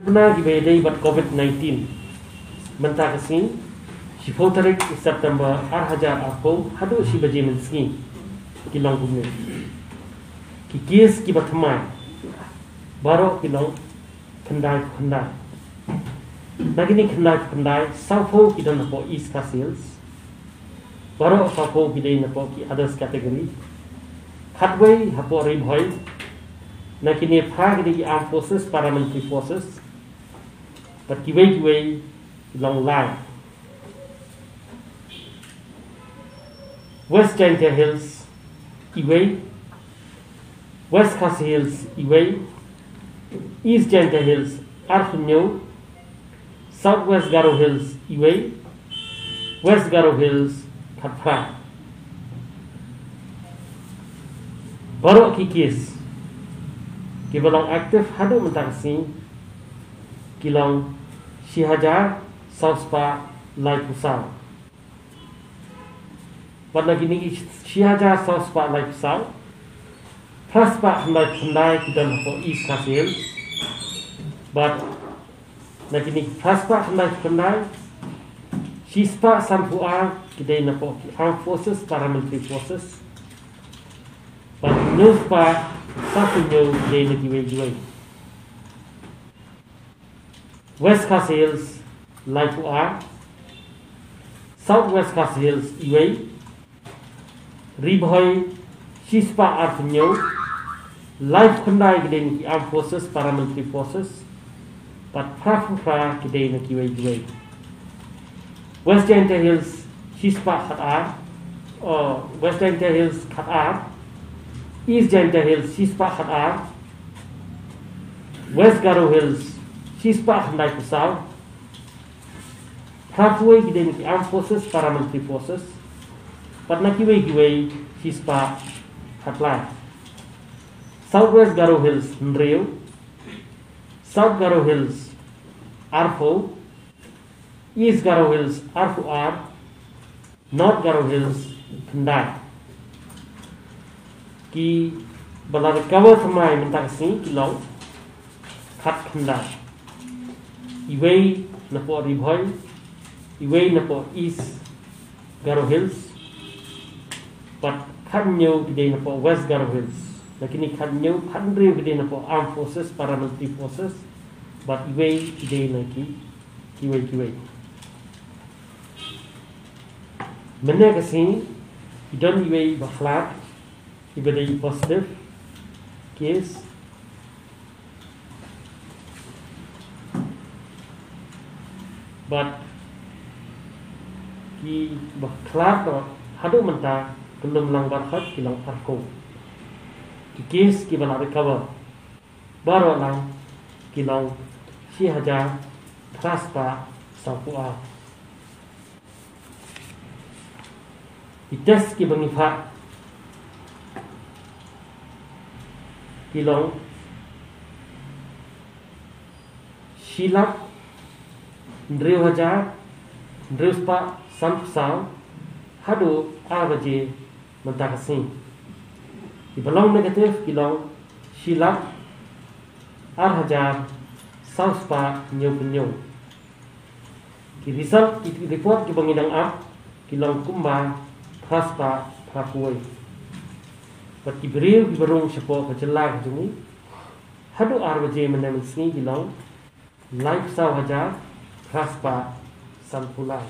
Benar dibedai buat COVID-19 mentah kesini si 4 tarik September hajar aku hadu si baje menski kilong kumne kikis ki batmai baru kilong kendai nagini kendai saupo kidan po east castles baru saupo kidai na po ki others category khatway hapo rim hoy nakini phag di armed forces paramilitary forces but kiway long line West Giant Hills iway West Khasi Hills iway East Giant Hills arfunyo Southwest Garo Hills iway West Garo Hills khatpra baru kikis kibalong aktif hadu mentangsi kilong si hajar sauspa lai pusau pada kini si hajar sauspa lai pusau praspa handai kidan po east kasil but nakini praspa handai si spa sampua kidai na po armed forces paramilitary forces but no spa sapunyo kidai na giway West Khasi Hills Laipu R Southwest Khasi Hills Iway Ribhoy Shispa Arfunyo Life Kundai Giden ki Armed Forces Paramilitary Forces But Prafufra Giden ki Iway West Giant Hills Shispa Khat R West Giant Hills Khat R East Giant Hills Shispa Khat R West Garo Hills Shispa handai pusau halfway giden ki armed forces paramilitary forces but nakiway Shispa hatla Southwest Garo Hills Nreo South Garo Hills Arfo East Garo Hills Arfo R North Garo Hills Kendai ki bala recover thamai mentasi kilong khat Kendai Iway na po Ribhoy, Iway na po East Garo Hills, but kanyo kidai na po West Garo Hills. Lakini kanyo pandriyo kidai na po armed forces, paramilitary forces, but Iway kidai na kiway. Mana kasi idon Iway baklat, ibadai positive case. But ki baklat hadu menta belum lang barhat kilang arko ki case ki bala recover baru lang kilang si hajar traspa sapua ites ki bangifa kilang silap Ndreu hajar, ndreu spa sampsau, hadu abaje mentakasi. Di belong negatif kilong silap hajar sauspa nyau. Ki result ki report ki bangidang kilong kumba praspa prakuai. Pat ki beriu ki berung sepo ke jylla juni. Hadu abaje menamsni kilong life saw hajar Praspa Sampulai